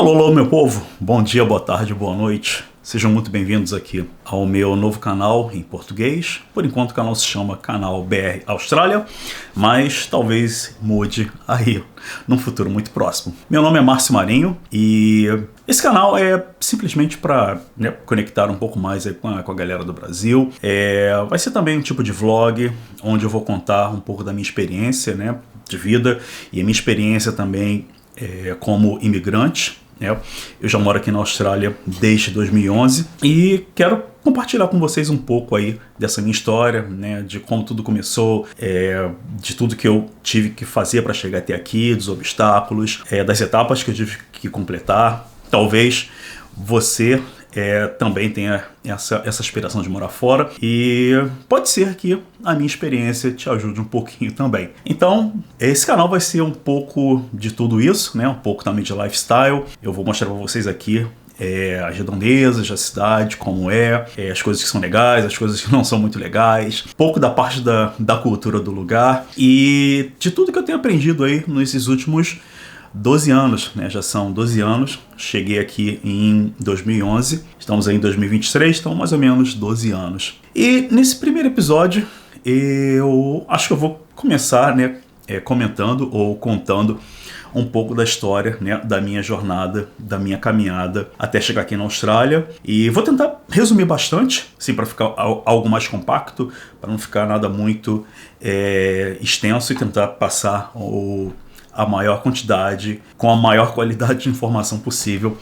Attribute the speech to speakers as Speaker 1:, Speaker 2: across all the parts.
Speaker 1: Alô, alô, meu povo. Bom dia, boa tarde, boa noite. Sejam muito bem-vindos aqui ao meu novo canal em português. Por enquanto o canal se chama Canal BR Austrália, mas talvez mude aí num futuro muito próximo. Meu nome é Márcio Marinho e esse canal é simplesmente para conectar um pouco mais aí com a galera do Brasil. Vai ser também um tipo de vlog onde eu vou contar um pouco da minha experiência de vida e a minha experiência também como imigrante. Eu já moro aqui na Austrália desde 2011 e quero compartilhar com vocês um pouco aí dessa minha história, de como tudo começou, de tudo que eu tive que fazer para chegar até aqui, dos obstáculos, das etapas que eu tive que completar. Talvez você também tenha essa aspiração de morar fora e pode ser que a minha experiência te ajude um pouquinho também. Então, esse canal vai ser um pouco de tudo isso, um pouco também de lifestyle. Eu vou mostrar para vocês aqui as redondezas da cidade, como as coisas que são legais, as coisas que não são muito legais, um pouco da parte da cultura do lugar e de tudo que eu tenho aprendido aí nesses últimos 12 anos, já são 12 anos, cheguei aqui em 2011, estamos aí em 2023, então mais ou menos 12 anos. E nesse primeiro episódio, eu acho que eu vou começar comentando ou contando um pouco da história da minha jornada, da minha caminhada até chegar aqui na Austrália. E vou tentar resumir bastante, assim, para ficar algo mais compacto, para não ficar nada muito extenso e tentar passar a maior quantidade, com a maior qualidade de informação possível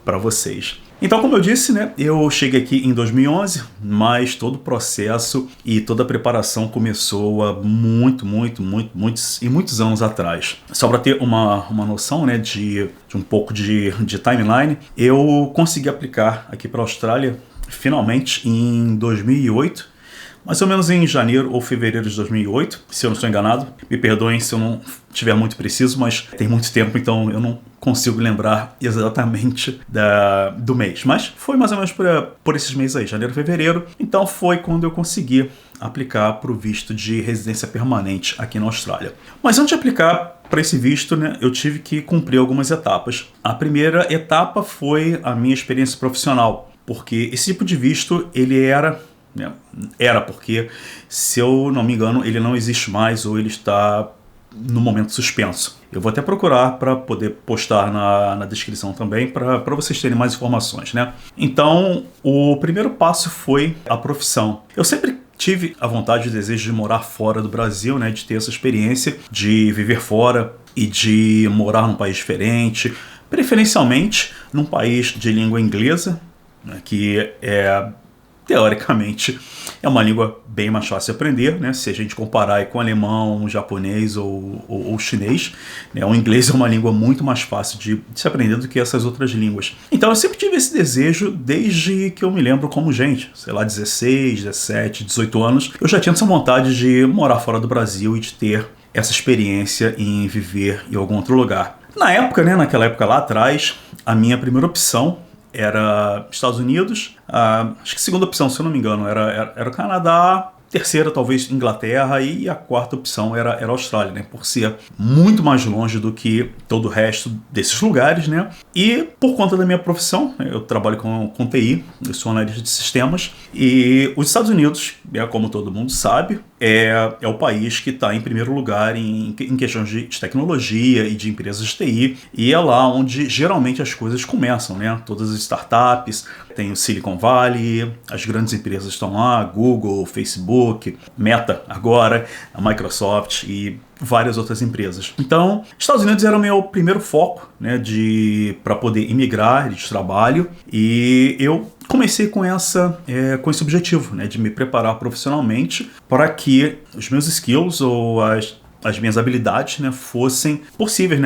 Speaker 1: para vocês. Então, como eu disse, eu cheguei aqui em 2011, mas todo o processo e toda a preparação começou há muitos anos atrás. Só para ter uma noção de um pouco de timeline, eu consegui aplicar aqui para a Austrália finalmente em 2008, mais ou menos em janeiro ou fevereiro de 2008, se eu não estou enganado. Me perdoem se eu não estiver muito preciso, mas tem muito tempo, então eu não consigo lembrar exatamente do mês. Mas foi mais ou menos por esses meses aí, janeiro e fevereiro. Então foi quando eu consegui aplicar para o visto de residência permanente aqui na Austrália. Mas antes de aplicar para esse visto, eu tive que cumprir algumas etapas. A primeira etapa foi a minha experiência profissional, porque esse tipo de visto, ele era porque, se eu não me engano, ele não existe mais ou ele está no momento suspenso. Eu vou até procurar para poder postar na descrição também para vocês terem mais informações. Então, o primeiro passo foi a profissão. Eu sempre tive a vontade e o desejo de morar fora do Brasil, de ter essa experiência de viver fora e de morar num país diferente, preferencialmente num país de língua inglesa, que teoricamente é uma língua bem mais fácil de aprender, se a gente comparar com alemão, japonês ou chinês. O inglês é uma língua muito mais fácil de se aprender do que essas outras línguas. Então eu sempre tive esse desejo desde que eu me lembro como gente, 16, 17, 18 anos. Eu já tinha essa vontade de morar fora do Brasil e de ter essa experiência em viver em algum outro lugar. Na época, naquela época lá atrás, a minha primeira opção era Estados Unidos, acho que a segunda opção, se eu não me engano, era o Canadá, terceira talvez Inglaterra e a quarta opção era a Austrália, por ser muito mais longe do que todo o resto desses lugares, E por conta da minha profissão, eu trabalho com TI, eu sou analista de sistemas, e os Estados Unidos, como todo mundo sabe, é o país que está em primeiro lugar em questões de tecnologia e de empresas de TI, e é lá onde geralmente as coisas começam, Todas as startups, tem o Silicon Valley, as grandes empresas estão lá, Google, Facebook, Meta agora, a Microsoft e várias outras empresas. Então, Estados Unidos era o meu primeiro foco, para poder imigrar de trabalho, e eu comecei com esse objetivo, de me preparar profissionalmente para que os meus skills ou as minhas habilidades fossem possíveis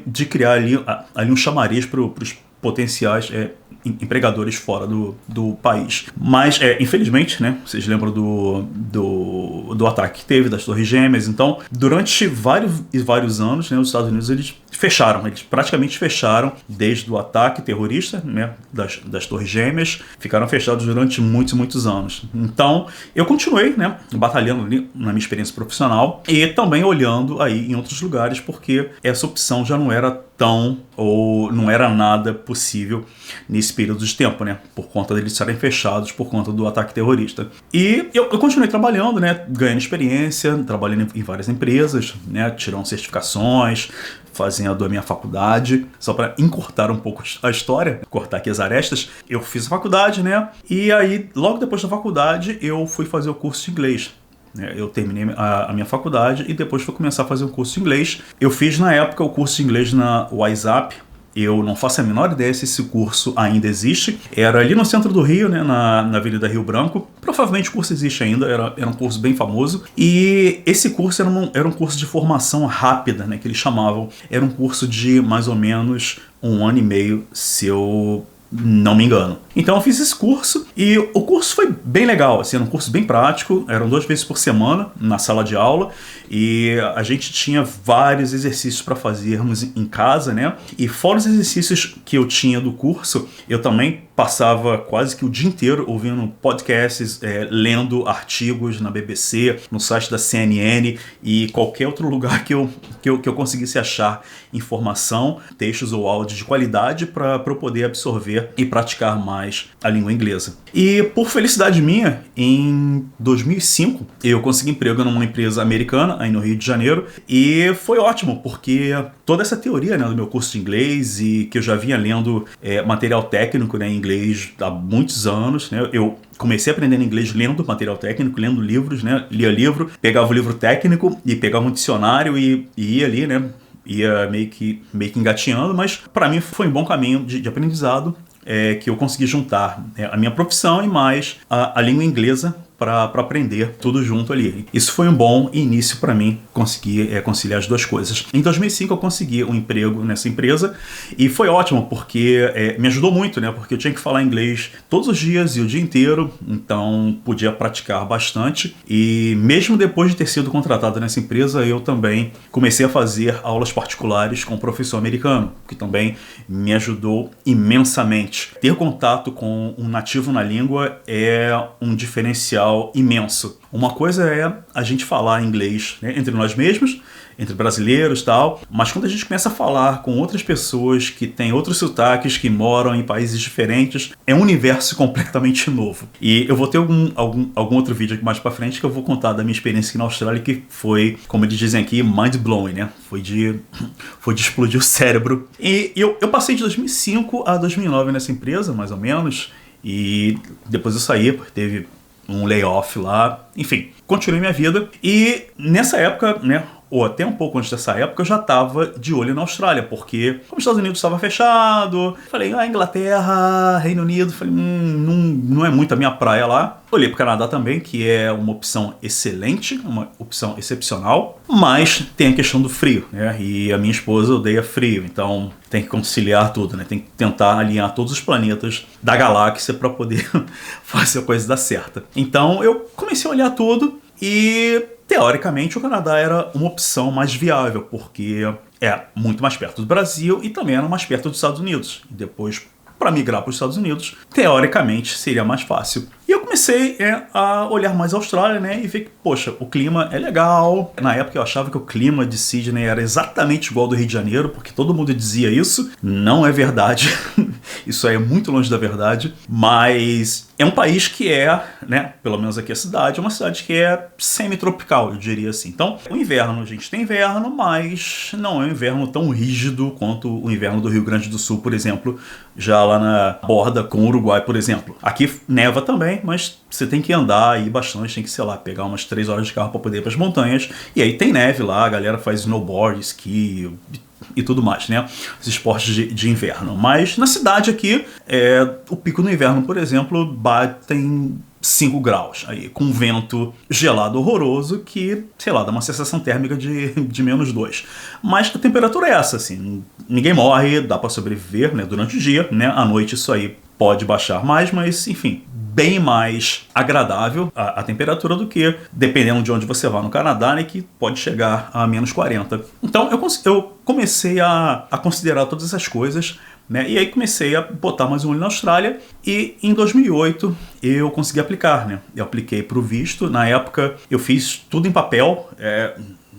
Speaker 1: de criar ali um chamariz para os potenciais empregadores fora do país. Mas, infelizmente, vocês lembram do ataque que teve das Torres Gêmeas. Então, durante vários anos, os Estados Unidos eles praticamente fecharam desde o ataque terrorista das Torres Gêmeas, ficaram fechados durante muitos anos. Então, eu continuei batalhando ali na minha experiência profissional e também olhando aí em outros lugares, porque essa opção já não era não era nada possível nesse período de tempo, né? Por conta deles estarem fechados, por conta do ataque terrorista. E eu continuei trabalhando, né? Ganhando experiência, trabalhando em várias empresas, né? Tirando certificações, fazendo a minha faculdade. Só para encurtar um pouco a história, cortar aqui as arestas, eu fiz a faculdade, né? E aí, logo depois da faculdade, eu fui fazer o curso de inglês. Eu terminei a minha faculdade e depois fui começar a fazer um curso de inglês. Eu fiz na época o curso de inglês na WhatsApp. Eu não faço a menor ideia se esse curso ainda existe. Era ali no centro do Rio, né, na Avenida Rio Branco. Provavelmente o curso existe ainda, era um curso bem famoso. E esse curso era um curso de formação rápida, né, que eles chamavam. Era um curso de mais ou menos 1 ano e meio, se eu não me engano. Então eu fiz esse curso e o curso foi bem legal, assim, era um curso bem prático, eram 2 vezes por semana na sala de aula e a gente tinha vários exercícios para fazermos em casa, né? E fora os exercícios que eu tinha do curso, eu também passava quase que o dia inteiro ouvindo podcasts, lendo artigos na BBC, no site da CNN e qualquer outro lugar que eu conseguisse achar informação, textos ou áudios de qualidade para eu poder absorver e praticar mais a língua inglesa. E por felicidade minha, em 2005, eu consegui emprego numa empresa americana, aí no Rio de Janeiro, e foi ótimo, porque toda essa teoria, né, do meu curso de inglês e que eu já vinha lendo material técnico, né, em inglês há muitos anos, né, eu comecei aprendendo inglês lendo material técnico, lendo livros, né, lia livro, pegava o livro técnico e pegava um dicionário e ia ali, né, ia meio que engatinhando, mas para mim foi um bom caminho de aprendizado, que eu consegui juntar a minha profissão e mais a língua inglesa para aprender tudo junto ali. Isso foi um bom início para mim, conseguir conciliar as duas coisas. Em 2005 eu consegui um emprego nessa empresa e foi ótimo porque me ajudou muito, né? Porque eu tinha que falar inglês todos os dias e o dia inteiro, então podia praticar bastante. E mesmo depois de ter sido contratado nessa empresa, eu também comecei a fazer aulas particulares com um professor americano, que também me ajudou imensamente. Ter contato com um nativo na língua é um diferencial imenso. Uma coisa é a gente falar inglês, né, entre nós mesmos, entre brasileiros e tal, mas quando a gente começa a falar com outras pessoas que têm outros sotaques, que moram em países diferentes, é um universo completamente novo. E eu vou ter algum outro vídeo aqui mais pra frente que eu vou contar da minha experiência aqui na Austrália, que foi, como eles dizem aqui, mind-blowing, né? Foi de explodir o cérebro. E eu passei de 2005 a 2009 nessa empresa, mais ou menos, e depois eu saí, porque teve um layoff lá, enfim, continuei minha vida. E nessa época, né, ou até um pouco antes dessa época, eu já estava de olho na Austrália, porque como os Estados Unidos estava fechado, falei, Inglaterra, Reino Unido, falei, não é muito a minha praia lá. Olhei para o Canadá também, que é uma opção excelente, uma opção excepcional, mas tem a questão do frio, né? E a minha esposa odeia frio, então tem que conciliar tudo, né? Tem que tentar alinhar todos os planetas da galáxia para poder fazer a coisa dar certa. Então eu comecei a olhar tudo e teoricamente o Canadá era uma opção mais viável, porque é muito mais perto do Brasil e também era mais perto dos Estados Unidos. E depois, para migrar para os Estados Unidos, teoricamente seria mais fácil. E eu comecei a olhar mais a Austrália, né, e ver que, poxa, o clima é legal. Na época eu achava que o clima de Sydney era exatamente igual ao do Rio de Janeiro, porque todo mundo dizia isso. Não é verdade. Isso aí é muito longe da verdade. Mas é um país que né, pelo menos aqui a cidade, é uma cidade que é semi-tropical, eu diria assim. Então, o inverno, a gente tem inverno, mas não é um inverno tão rígido quanto o inverno do Rio Grande do Sul, por exemplo, já lá na borda com o Uruguai, por exemplo. Aqui neva também, mas você tem que andar aí bastante, tem que, sei lá, pegar umas 3 horas de carro para poder ir para as montanhas. E aí tem neve lá, a galera faz snowboard, esqui e tudo mais, né? Os esportes de inverno. Mas na cidade aqui, o pico no inverno, por exemplo, bate em 5 graus, aí, com vento gelado horroroso que, sei lá, dá uma sensação térmica de -2. Mas a temperatura é essa, assim, ninguém morre, dá para sobreviver, né, durante o dia, né? À noite isso aí pode baixar mais, mas enfim, bem mais agradável a temperatura do que, dependendo de onde você vá no Canadá, né, que pode chegar a -40. Então eu comecei a considerar todas essas coisas, né, e aí comecei a botar mais um olho na Austrália e em 2008 eu consegui aplicar, né? Eu apliquei para o visto, na época eu fiz tudo em papel,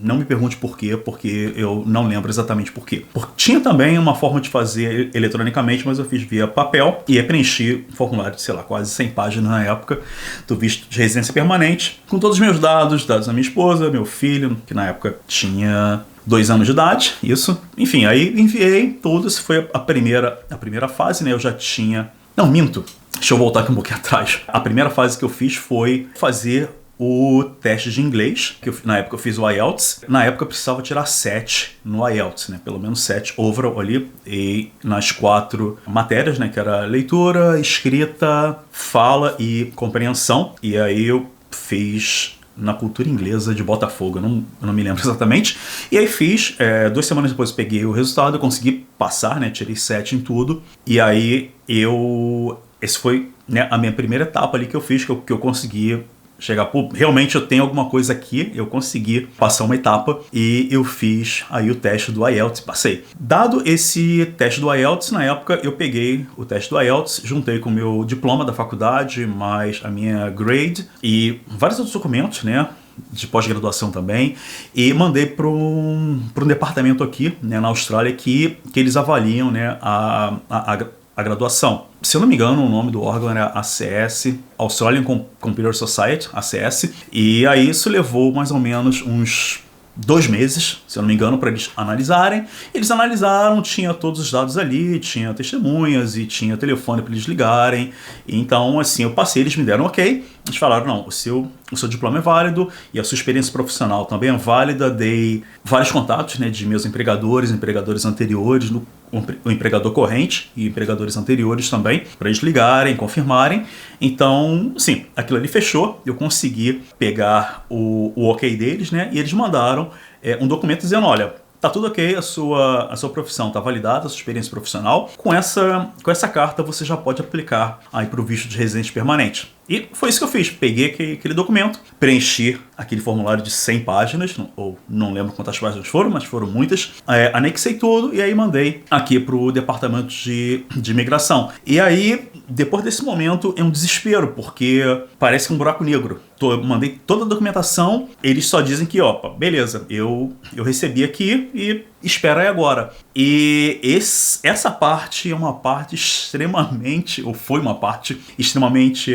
Speaker 1: Não me pergunte por quê, porque eu não lembro exatamente por quê. Tinha também uma forma de fazer eletronicamente, mas eu fiz via papel e preenchi um formulário de, sei lá, quase 100 páginas na época do visto de residência permanente, com todos os meus dados da minha esposa, meu filho, que na época tinha 2 anos de idade, isso. Enfim, aí enviei tudo, isso foi a primeira fase, né? Eu já tinha... Não, minto. Deixa eu voltar aqui um pouquinho atrás. A primeira fase que eu fiz foi fazer o teste de inglês, que na época eu fiz o IELTS. Na época eu precisava tirar 7 no IELTS, né? Pelo menos 7 overall ali. E nas 4 matérias, né? Que era leitura, escrita, fala e compreensão. E aí eu fiz na cultura inglesa de Botafogo, eu não me lembro exatamente. E aí fiz, 2 semanas depois eu peguei o resultado, eu consegui passar, né? Tirei 7 em tudo. E aí esse foi, né, a minha primeira etapa ali que eu fiz, que eu consegui chegar, pô, realmente eu tenho alguma coisa aqui, eu consegui passar uma etapa e eu fiz aí o teste do IELTS, passei. Dado esse teste do IELTS, na época eu peguei o teste do IELTS, juntei com o meu diploma da faculdade, mais a minha grade e vários outros documentos, né, de pós-graduação também, e mandei para um departamento aqui, né, na Austrália que eles avaliam, né, a graduação. Se eu não me engano, o nome do órgão era ACS, Australian Computer Society, ACS, e aí isso levou mais ou menos uns 2 meses, se eu não me engano, para eles analisarem. Eles analisaram, tinha todos os dados ali, tinha testemunhas e tinha telefone para eles ligarem. Então, assim, eu passei, eles me deram ok. Eles falaram, não, o seu diploma é válido e a sua experiência profissional também é válida. Dei vários contatos, né, de meus empregadores anteriores, o empregador corrente e empregadores anteriores também, para eles ligarem, confirmarem. Então, sim, aquilo ali fechou, eu consegui pegar o ok deles, né, e eles mandaram um documento dizendo, olha, tá tudo ok, a sua profissão tá validada, a sua experiência profissional. Com essa carta você já pode aplicar aí para o visto de residente permanente. E foi isso que eu fiz. Peguei aquele documento, preenchi aquele formulário de 100 páginas, ou não lembro quantas páginas foram, mas foram muitas. Anexei tudo e aí mandei aqui para o departamento de imigração. E aí, depois desse momento, é um desespero, porque parece um buraco negro. Mandei toda a documentação, eles só dizem que, opa, beleza, eu recebi aqui e espera aí agora. E essa parte é uma parte extremamente, ou foi uma parte extremamente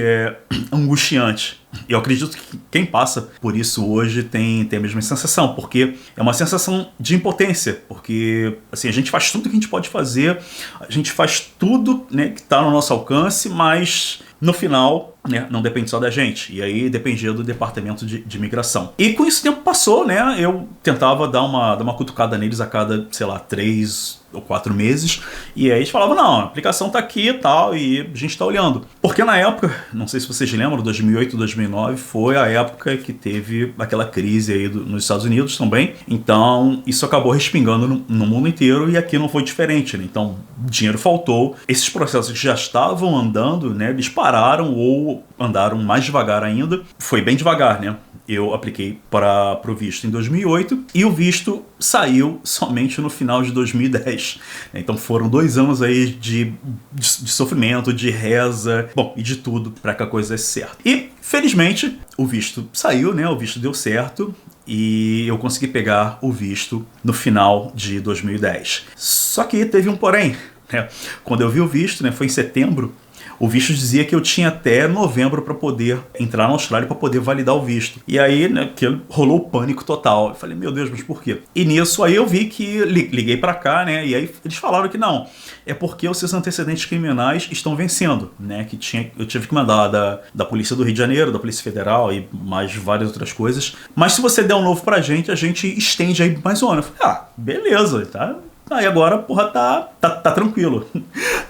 Speaker 1: angustiante. Eu acredito que quem passa por isso hoje tem a mesma sensação, porque é uma sensação de impotência, porque assim, a gente faz tudo que a gente pode fazer, a gente faz tudo, né, que está no nosso alcance, mas no final, né, não depende só da gente, e aí dependia do departamento de imigração. E com isso o tempo passou, né, eu tentava dar uma cutucada neles a cada, sei lá, 3 ou 4 meses, e aí eles falavam, não, a aplicação tá aqui e tal, e a gente tá olhando. Porque na época, não sei se vocês lembram, 2008, 2009, foi a época que teve aquela crise aí nos Estados Unidos também, então isso acabou respingando no mundo inteiro, e aqui não foi diferente, né? Então, dinheiro faltou, esses processos que já estavam andando, né, eles pararam ou andaram mais devagar ainda, foi bem devagar, né? Eu apliquei para o visto em 2008 e o visto saiu somente no final de 2010. Então foram 2 anos aí de sofrimento, de reza, bom, e de tudo para que a coisa desse certo. E felizmente o visto saiu, né? O visto deu certo e eu consegui pegar o visto no final de 2010. Só que teve um porém, né? Quando eu vi o visto, né, foi em setembro. O visto dizia que eu tinha até novembro para poder entrar na Austrália, para poder validar o visto. E aí, né, que rolou o pânico total. Eu falei, meu Deus, mas por quê? E nisso aí eu vi que liguei para cá, né? E aí eles falaram que não, é porque os seus antecedentes criminais estão vencendo, né? Que eu tive que mandar da Polícia do Rio de Janeiro, da Polícia Federal e mais várias outras coisas. Mas se você der um novo pra gente, a gente estende aí mais um ano. Eu falei, beleza, tá? Aí agora, porra, tá tranquilo.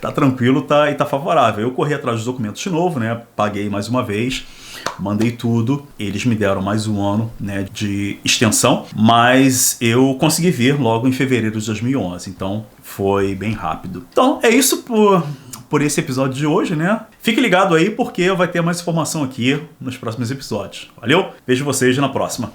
Speaker 1: Tá tranquilo, e tá favorável. Eu corri atrás dos documentos de novo, né? Paguei mais uma vez, mandei tudo. Eles me deram mais um ano, né, de extensão, mas eu consegui vir logo em fevereiro de 2011. Então, foi bem rápido. Então, é isso por esse episódio de hoje, né? Fique ligado aí porque vai ter mais informação aqui nos próximos episódios. Valeu? Vejo vocês na próxima.